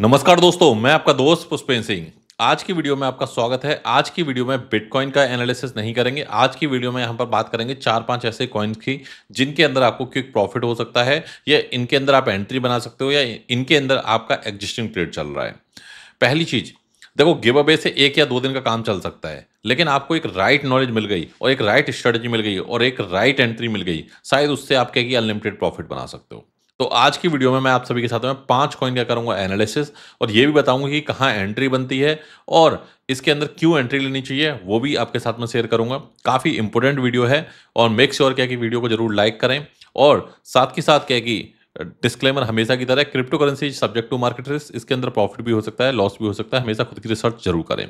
नमस्कार दोस्तों, मैं आपका दोस्त पुष्पेंद्र सिंह। आज की वीडियो में आपका स्वागत है। आज की वीडियो में बिटकॉइन का एनालिसिस नहीं करेंगे। आज की वीडियो में यहाँ पर बात करेंगे 4-5 ऐसे कॉइन्स की जिनके अंदर आपको क्विक प्रॉफिट हो सकता है या इनके अंदर आप एंट्री बना सकते हो या इनके अंदर आपका एग्जिस्टिंग ट्रेड चल रहा है। पहली चीज, देखो, गिव अवे से 1 या 2 दिन का काम चल सकता है, लेकिन आपको एक राइट नॉलेज मिल गई और एक राइट स्ट्रेटजी मिल गई और एक राइट एंट्री मिल गई, शायद उससे आप कहेगी अनलिमिटेड प्रॉफिट बना सकते हो। तो आज की वीडियो में मैं आप सभी के साथ में 5 कॉइन का करूंगा एनालिसिस और ये भी बताऊंगा कि कहाँ एंट्री बनती है और इसके अंदर क्यों एंट्री लेनी चाहिए, वो भी आपके साथ में शेयर करूंगा। काफ़ी इंपॉर्टेंट वीडियो है और मेक श्योर क्या कि वीडियो को जरूर लाइक करें और साथ के साथ क्या कि डिस्क्लेमर हमेशा की तरह, crypto currency subject to market risk, इसके अंदर प्रॉफिट भी हो सकता है, लॉस भी हो सकता है, हमेशा खुद की रिसर्च जरूर करें।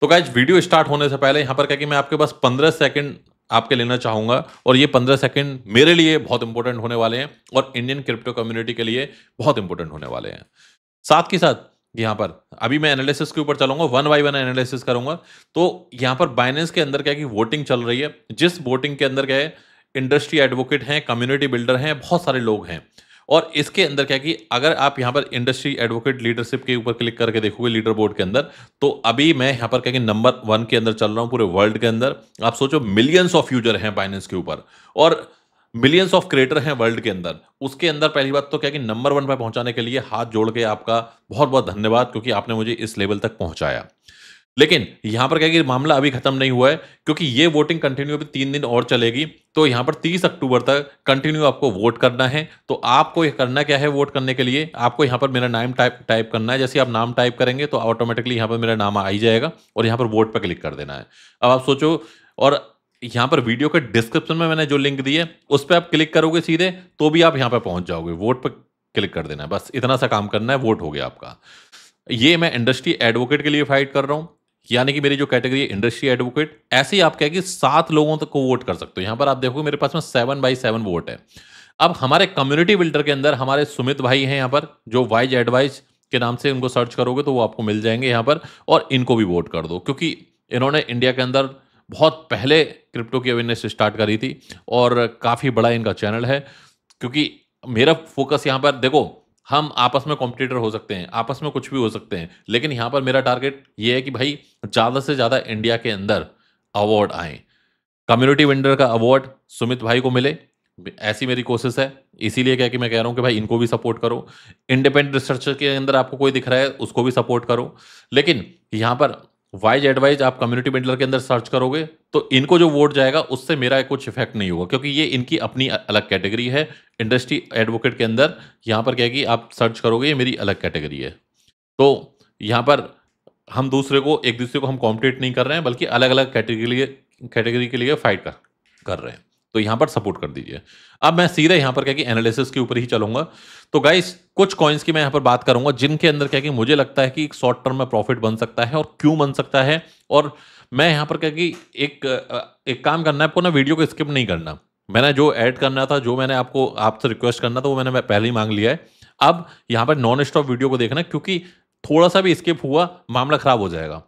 तो गाइज, वीडियो स्टार्ट होने से पहले यहाँ पर क्या कि मैं आपके पास 15 सेकंड आपके लेना चाहूंगा और ये 15 सेकंड मेरे लिए बहुत इंपॉर्टेंट होने वाले हैं और इंडियन क्रिप्टो कम्युनिटी के लिए बहुत इंपॉर्टेंट होने वाले हैं। साथ के साथ यहाँ पर अभी मैं एनालिसिस के ऊपर चलूंगा, वन बाय वन एनालिसिस करूंगा। तो यहाँ पर बाइनेंस के अंदर क्या है कि वोटिंग चल रही है, जिस वोटिंग के अंदर क्या है, इंडस्ट्री एडवोकेट हैं, कम्युनिटी बिल्डर हैं, बहुत सारे लोग हैं। और इसके अंदर क्या है कि अगर आप यहाँ पर इंडस्ट्री एडवोकेट लीडरशिप के ऊपर क्लिक करके देखोगे लीडर बोर्ड के अंदर, तो अभी मैं यहाँ पर क्या कि नंबर 1 के अंदर चल रहा हूँ पूरे वर्ल्ड के अंदर। आप सोचो, मिलियंस ऑफ यूजर हैं बाइनेंस के ऊपर और मिलियंस ऑफ क्रिएटर हैं वर्ल्ड के अंदर। उसके अंदर पहली बात तो क्या कि नंबर 1 पर पहुंचाने के लिए हाथ जोड़ के आपका बहुत बहुत धन्यवाद, क्योंकि आपने मुझे इस लेवल तक पहुंचाया। लेकिन यहां पर क्या कि मामला अभी खत्म नहीं हुआ है, क्योंकि ये वोटिंग कंटिन्यू अभी 3 दिन और चलेगी। तो यहां पर 30 अक्टूबर तक कंटिन्यू आपको वोट करना है। तो आपको ये करना क्या है, वोट करने के लिए आपको यहां पर मेरा नाम टाइप करना है। जैसे आप नाम टाइप करेंगे तो ऑटोमेटिकली यहां पर मेरा नाम आ ही जाएगा और यहां पर वोट पर क्लिक कर देना है। अब आप सोचो, और यहां पर वीडियो के डिस्क्रिप्शन में मैंने जो लिंक दी है उस पर आप क्लिक करोगे सीधे, तो भी आप यहां पर पहुंच जाओगे। वोट पर क्लिक कर देना है, बस इतना सा काम करना है, वोट हो गया आपका। ये मैं इंडस्ट्री एडवोकेट के लिए फाइट कर रहा हूं, यानी कि मेरी जो कैटेगरी है इंडस्ट्री एडवोकेट। ऐसे ही आप क्या कि 7 लोगों तक को वोट कर सकते हो। यहां पर आप देखोगे मेरे पास में 7/7 वोट है। अब हमारे कम्युनिटी बिल्डर के अंदर हमारे सुमित भाई हैं यहाँ पर, जो वाइज एडवाइस के नाम से उनको सर्च करोगे तो वो आपको मिल जाएंगे यहाँ पर। और इनको भी वोट कर दो, क्योंकि इन्होंने इंडिया के अंदर बहुत पहले क्रिप्टो की अवेयरनेस स्टार्ट करी थी और काफ़ी बड़ा इनका चैनल है। क्योंकि मेरा फोकस यहाँ पर, देखो, हम आपस में कॉम्पिटिटर हो सकते हैं, आपस में कुछ भी हो सकते हैं, लेकिन यहाँ पर मेरा टारगेट ये है कि भाई ज़्यादा से ज़्यादा इंडिया के अंदर अवार्ड आए, कम्युनिटी विनर का अवार्ड सुमित भाई को मिले। ऐसी मेरी कोशिश है। इसीलिए क्या कि मैं कह रहा हूँ कि भाई इनको भी सपोर्ट करो। इंडिपेंडेंट रिसर्चर के अंदर आपको कोई दिख रहा है उसको भी सपोर्ट करो। लेकिन यहाँ पर वाइज एडवाइज आप कम्युनिटी बिल्डर के अंदर सर्च करोगे तो इनको जो वोट जाएगा उससे मेरा कुछ इफेक्ट नहीं होगा, क्योंकि ये इनकी अपनी अलग कैटेगरी है। इंडस्ट्री एडवोकेट के अंदर यहाँ पर क्या है कि आप सर्च करोगे, ये मेरी अलग कैटेगरी है। तो यहाँ पर हम एक दूसरे को हम कॉम्पिटेट नहीं कर रहे हैं, बल्कि अलग अलग कैटेगरी के लिए फाइट कर रहे हैं। तो यहाँ पर सपोर्ट कर दीजिए। अब मैं सीधे यहाँ पर क्या कि एनालिसिस के ऊपर ही चलूंगा। तो गाइस, कुछ कॉइन्स की मैं यहाँ पर बात करूंगा जिनके अंदर क्या कि मुझे लगता है कि एक शॉर्ट टर्म में प्रॉफिट बन सकता है और क्यों बन सकता है। और मैं यहाँ पर क्या कि एक काम करना है आपको ना, वीडियो को स्किप नहीं करना। मैंने जो ऐड करना था, जो मैंने आपसे रिक्वेस्ट करना था, वो मैंने पहले ही मांग लिया है। अब यहाँ पर नॉन स्टॉप वीडियो को देखना, क्योंकि थोड़ा सा भी स्किप हुआ मामला खराब हो जाएगा।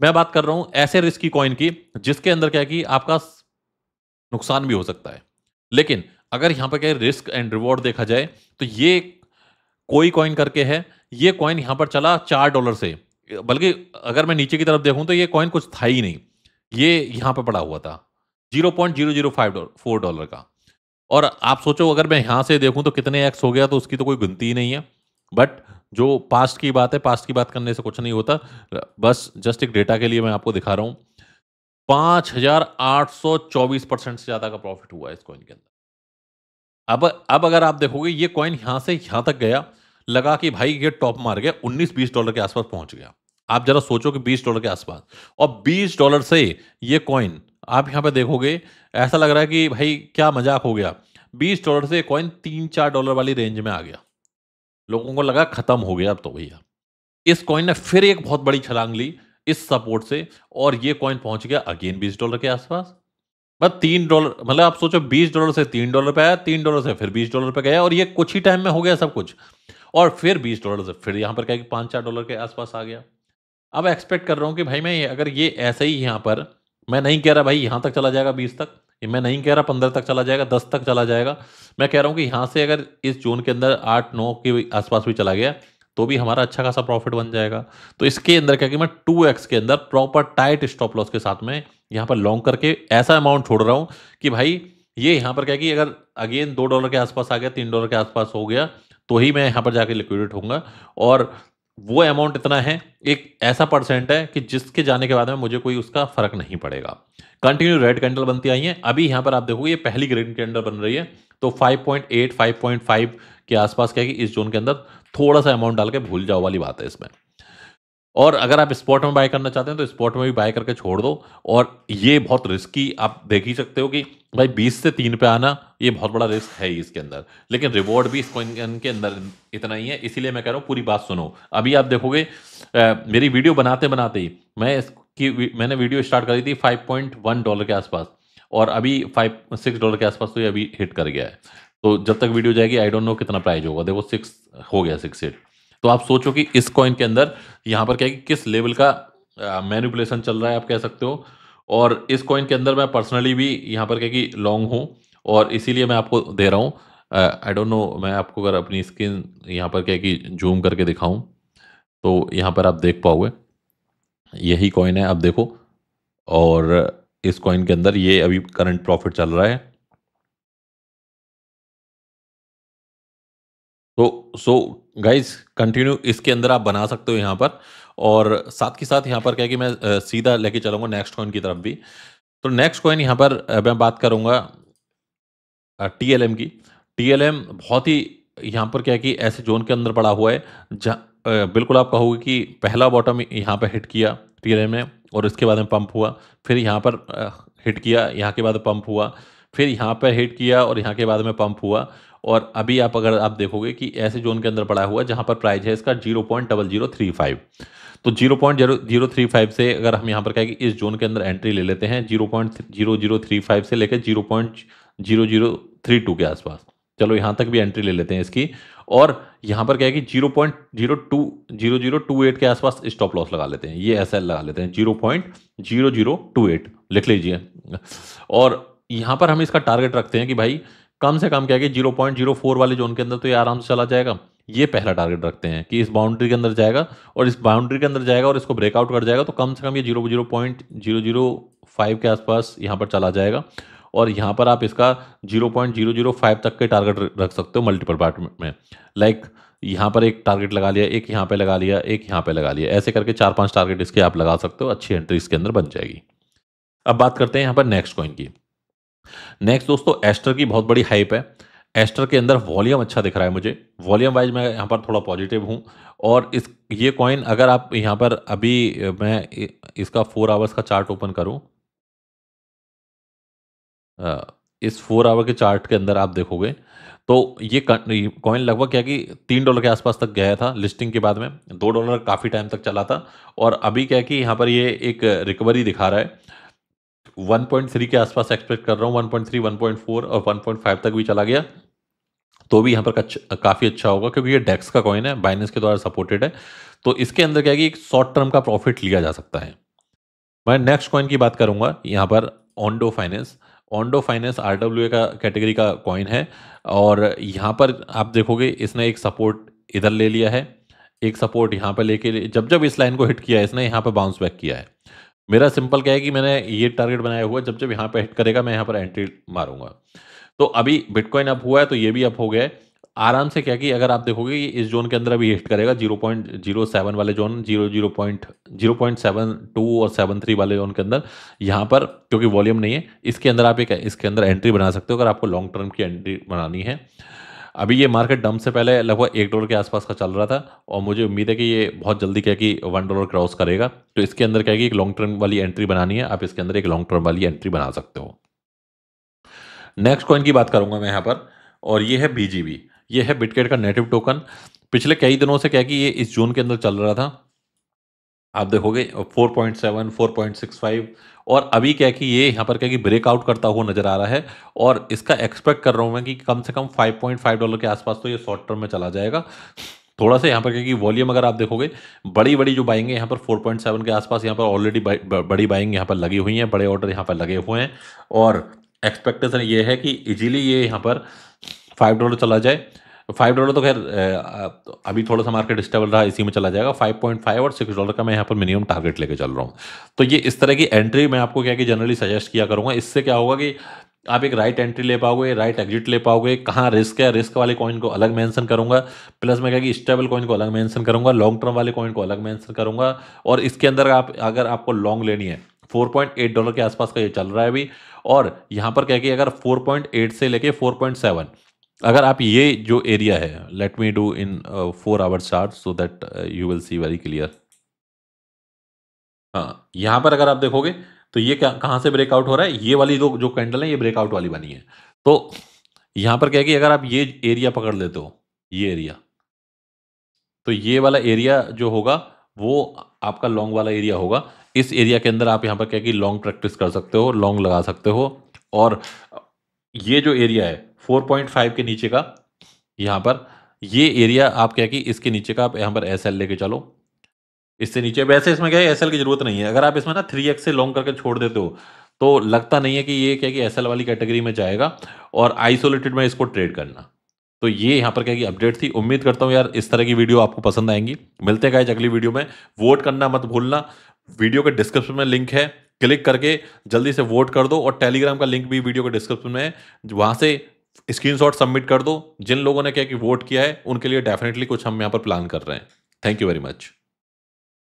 मैं बात कर रहा हूं ऐसे रिस्की कॉइन की जिसके अंदर क्या है कि आपका नुकसान भी हो सकता है। लेकिन अगर यहां पर क्या रिस्क एंड रिवॉर्ड देखा जाए तो ये कोई कॉइन करके है। ये कॉइन यहां पर चला $4 से, बल्कि अगर मैं नीचे की तरफ देखूं तो ये कॉइन कुछ था ही नहीं। ये यहां पर पड़ा हुआ था $0.005 का। और आप सोचो, अगर मैं यहां से देखूं तो कितने एक्स हो गया, तो उसकी तो कोई गिनती ही नहीं है। बट जो पास्ट की बात है, पास्ट की बात करने से कुछ नहीं होता। बस जस्ट एक डेटा के लिए मैं आपको दिखा रहा हूं, 5824% से ज्यादा का प्रॉफिट हुआ है इस कॉइन के अंदर। अब अगर आप देखोगे ये कॉइन यहां से यहां तक गया, लगा कि भाई ये टॉप मार गया, $19-20 के आसपास पहुंच गया। आप जरा सोचो कि $20 के आसपास, और $20 से ये कॉइन आप यहां पे देखोगे, ऐसा लग रहा है कि भाई क्या मजाक हो गया। $20 से कॉइन $3-4 वाली रेंज में आ गया। लोगों को लगा खत्म हो गया अब तो भैया। इस कॉइन ने फिर एक बहुत बड़ी छलांग ली इस सपोर्ट से, और ये कॉइन पहुंच गया अगेन $20 के आसपास। बस $3, मतलब आप सोचो, $20 से $3 पे आया, $3 से फिर $20 पे गया, और ये कुछ ही टाइम में हो गया सब कुछ। और फिर $20 से फिर यहाँ पर क्या $5-4 के आसपास आ गया। अब एक्सपेक्ट कर रहा हूँ कि भाई मैं अगर ये ऐसे ही यहाँ पर, मैं नहीं कह रहा भाई यहाँ तक चला जाएगा 20 तक, मैं नहीं कह रहा 15 तक चला जाएगा, 10 तक चला जाएगा। मैं कह रहा हूँ कि यहाँ से अगर इस जोन के अंदर 8-9 के आसपास भी चला गया तो भी हमारा अच्छा खासा प्रॉफिट बन जाएगा। तो इसके अंदर क्या कि मैं 2x के अंदर प्रॉपर टाइट स्टॉप लॉस के साथ में यहाँ पर लॉन्ग करके ऐसा अमाउंट छोड़ रहा हूँ कि भाई ये यहाँ पर क्या कि अगर अगेन $2 के आसपास आ गया, $3 के आसपास हो गया, तो ही मैं यहाँ पर जाके लिक्विडेट होऊंगा। और वो अमाउंट इतना है, एक ऐसा परसेंट है कि जिसके जाने के बाद में मुझे कोई उसका फर्क नहीं पड़ेगा। कंटिन्यू रेड कैंडल बनती आई है। अभी यहाँ पर आप देखोगे ये पहली ग्रीन कैंडल बन रही है, तो 5.8 5.5 के आसपास क्या है कि इस जोन के अंदर थोड़ा सा अमाउंट डाल के भूल जाओ वाली बात है इसमें। और अगर आप स्पॉट में बाय करना चाहते हैं तो स्पॉट में भी बाय करके छोड़ दो। और ये बहुत रिस्की, आप देख ही सकते हो कि भाई 20 से 3 पे आना ये बहुत बड़ा रिस्क है ही इसके अंदर, लेकिन रिवॉर्ड भी इस कॉइन के अंदर इतना ही है। इसीलिए मैं कह रहा हूँ पूरी बात सुनो। अभी आप देखोगे मेरी वीडियो बनाते बनाते ही मैंने वीडियो स्टार्ट करी थी $5.1 के आसपास, और अभी $6 के आसपास तो ये अभी हिट कर गया है। तो जब तक वीडियो जाएगी आई डोंट नो कितना प्राइस होगा। देखो 6 हो गया, 6 तो आप सोचो कि इस कॉइन के अंदर यहाँ पर क्या है कि किस लेवल का मैनिपुलेशन चल रहा है, आप कह सकते हो। और इस कॉइन के अंदर मैं पर्सनली भी यहाँ पर क्या कि लॉन्ग हूँ, और इसीलिए मैं आपको दे रहा हूँ। आई डोंट नो, मैं आपको अगर अपनी स्क्रीन यहाँ पर क्या है कि जूम करके दिखाऊं तो यहाँ पर आप देख पाओगे यही कॉइन है, आप देखो। और इस कॉइन के अंदर ये अभी करंट प्रॉफिट चल रहा है। तो सो गाइज कंटिन्यू इसके अंदर आप बना सकते हो यहाँ पर। और साथ के साथ यहाँ पर क्या है कि मैं सीधा लेके चलूंगा नेक्स्ट कॉइन की तरफ भी। तो नेक्स्ट कॉइन यहाँ पर मैं बात करूंगा TLM की। TLM बहुत ही यहाँ पर क्या है कि ऐसे जोन के अंदर पड़ा हुआ है जहाँ बिल्कुल आप कहोगे कि पहला बॉटम यहाँ पर हिट किया TLM ने, और इसके बाद में पंप हुआ, फिर यहाँ पर हिट किया, यहाँ के बाद पंप हुआ, फिर यहाँ पर हिट किया और यहाँ के बाद में पंप हुआ। और अभी आप अगर आप देखोगे कि ऐसे जोन के अंदर पड़ा हुआ है जहाँ पर प्राइस है इसका 0.0035। तो 0.0035 से अगर हम यहाँ पर क्या है कि इस जोन के अंदर एंट्री ले लेते हैं 0.0035 से लेकर 0.0032 के आसपास, चलो यहाँ तक भी एंट्री ले लेते हैं इसकी। और यहाँ पर क्या है कि 0.0028 के आसपास स्टॉप लॉस लगा लेते हैं, ये ऐसा लगा लेते हैं 0.0028 लिख लीजिए। और यहाँ पर हम इसका टारगेट रखते हैं कि भाई कम से कम क्या है कि 0.04 वाले जोन के अंदर तो ये आराम से चला जाएगा। ये पहला टारगेट रखते हैं कि इस बाउंड्री के अंदर जाएगा, और इस बाउंड्री के अंदर जाएगा और इसको ब्रेकआउट कर जाएगा तो कम से कम ये 0.005 के आसपास यहाँ पर चला जाएगा। और यहाँ पर आप इसका 0.005 तक के टारगेट रख सकते हो मल्टीपल पार्ट में। लाइक यहाँ पर एक टारगेट लगा लिया, एक यहाँ पे लगा लिया, एक यहाँ पे लगा लिया, ऐसे करके 4-5 टारगेट इसके आप लगा सकते हो। अच्छी एंट्री इसके अंदर बन जाएगी। अब बात करते हैं यहाँ पर नेक्स्ट कॉइन की। नेक्स्ट दोस्तों एस्टर की बहुत बड़ी हाइप है। एस्टर के अंदर वॉल्यूम अच्छा दिख रहा है मुझे, वॉल्यूम वाइज मैं यहाँ पर थोड़ा पॉजिटिव हूँ। और इस ये कॉइन अगर आप यहाँ पर अभी इसका 4 आवर्स का चार्ट ओपन करूँ, इस 4 आवर के चार्ट के अंदर आप देखोगे तो ये कॉइन लगभग क्या कि $3 के आसपास तक गया था लिस्टिंग के बाद में। $2 काफ़ी टाइम तक चला था, और अभी क्या कि यहाँ पर ये एक रिकवरी दिखा रहा है। 1.3 के आसपास एक्सपेक्ट कर रहा हूँ, 1.3 1.4 और 1.5 तक भी चला गया तो भी यहाँ पर काफ़ी अच्छा होगा, क्योंकि ये डेक्स का कॉइन है, बाइनेंस के द्वारा सपोर्टेड है। तो इसके अंदर क्या है कि एक शॉर्ट टर्म का प्रॉफिट लिया जा सकता है। मैं नेक्स्ट कॉइन की बात करूंगा यहाँ पर Ondo finance. Ondo finance RWA का कैटेगरी का कॉइन है, और यहाँ पर आप देखोगे इसने एक सपोर्ट इधर ले लिया है, एक सपोर्ट यहाँ पर लेके जब जब इस लाइन को हिट किया है इसने यहाँ पर बाउंस बैक किया है। मेरा सिंपल क्या है कि मैंने ये टारगेट बनाया हुआ है, जब जब यहाँ पे हिट करेगा मैं यहाँ पर एंट्री मारूंगा। तो अभी बिटकॉइन अप हुआ है तो ये भी अप हो गया है आराम से। क्या कि अगर आप देखोगे कि इस जोन के अंदर अभी हिट करेगा 0.07 वाले जोन, 0.72 और 73 वाले जोन के अंदर, यहाँ पर क्योंकि वॉल्यूम नहीं है इसके अंदर आप एक इसके अंदर एंट्री बना सकते हो अगर आपको लॉन्ग टर्म की एंट्री बनानी है। अभी ये मार्केट डंप से पहले लगभग $1 के आसपास का चल रहा था, और मुझे उम्मीद है कि ये बहुत जल्दी क्या कि $1 क्रॉस करेगा। तो इसके अंदर क्या है कि एक लॉन्ग टर्म वाली एंट्री बनानी है, आप इसके अंदर एक लॉन्ग टर्म वाली एंट्री बना सकते हो। नेक्स्ट कॉइन की बात करूंगा मैं यहाँ पर, और ये है BGB। ये है बिटकेट का नेटिव टोकन। पिछले कई दिनों से क्या कि ये इस जोन के अंदर चल रहा था, आप देखोगे 4.7 4.65, और अभी क्या है कि ये यहाँ पर क्या कि ब्रेकआउट करता हुआ नजर आ रहा है। और इसका एक्सपेक्ट कर रहा हूँ मैं कि कम से कम $5.5 के आसपास तो ये शॉर्ट टर्म में चला जाएगा। थोड़ा सा यहाँ पर क्या कि वॉल्यूम अगर आप देखोगे बड़ी बड़ी जो बाइंग है यहाँ पर 4.7 के आसपास यहाँ पर ऑलरेडी बड़ी बाइंग यहाँ पर लगी हुई है, बड़े ऑर्डर यहाँ पर लगे हुए हैं। और एक्सपेक्टेशन ये है कि इजीली ये यहाँ पर $5 चला जाए। $5 तो खैर तो अभी थोड़ा-सा मार्केट स्टेबल रहा, इसी में चला जाएगा। 5.5 और $6 का मैं यहाँ पर मिनिमम टारगेट लेके चल रहा हूँ। तो ये इस तरह की एंट्री मैं आपको क्या है कि जनरली सजेस्ट किया करूँगा। इससे क्या होगा कि आप एक राइट एंट्री ले पाओगे, राइट एग्ज़िट ले पाओगे, कहाँ रिस्क है, रिस्क वाले कॉइन को अलग मेंशन करूँगा, प्लस मैं क्या है कि स्टेबल कॉइन को अलग मेंशन करूँगा, लॉन्ग टर्म वाले कॉइन को अलग मेंशन करूँगा और इसके अंदर आप अगर आपको लॉन्ग लेनी है, $4.8 के आसपास का ये चल रहा है अभी और यहाँ पर क्या है कि अगर 4.8 से लेके 4.7 अगर आप ये जो एरिया है, let me do in 4 hours chart so that you will see very clear. हाँ, यहाँ पर अगर आप देखोगे तो ये क्या कहाँ से ब्रेकआउट हो रहा है, ये वाली जो कैंडल है ये ब्रेकआउट वाली बनी है। तो यहाँ पर क्या है कि अगर आप ये एरिया पकड़ लेते हो, ये एरिया, तो ये वाला एरिया जो होगा वो आपका लॉन्ग वाला एरिया होगा। इस एरिया के अंदर आप यहाँ पर क्या है कि लॉन्ग प्रैक्टिस कर सकते हो, लॉन्ग लगा सकते हो और ये जो एरिया है 4.5 के नीचे का, यहाँ पर ये एरिया आप क्या है कि इसके नीचे का आप यहाँ पर एसएल लेके चलो। इससे नीचे वैसे इसमें क्या है एसएल की ज़रूरत नहीं है। अगर आप इसमें ना 3x से लॉन्ग करके छोड़ देते हो, तो लगता नहीं है कि ये क्या है कि एसएल वाली कैटेगरी में जाएगा और आइसोलेटेड में इसको ट्रेड करना। तो ये यहाँ पर क्या है कि अपडेट थी। उम्मीद करता हूँ यार इस तरह की वीडियो आपको पसंद आएँगी। मिलते हैं गाइस अगली वीडियो में। वोट करना मत भूलना। वीडियो के डिस्क्रिप्शन में लिंक है। क्लिक करके जल्दी से वोट कर दो और टेलीग्राम का लिंक भी वीडियो के डिस्क्रिप्शन में है। वहाँ से स्क्रीनशॉट सबमिट कर दो। जिन लोगों ने क्या है कि वोट किया है, उनके लिए डेफिनिटली कुछ हम यहाँ पर प्लान कर रहे हैं। Thank you very much.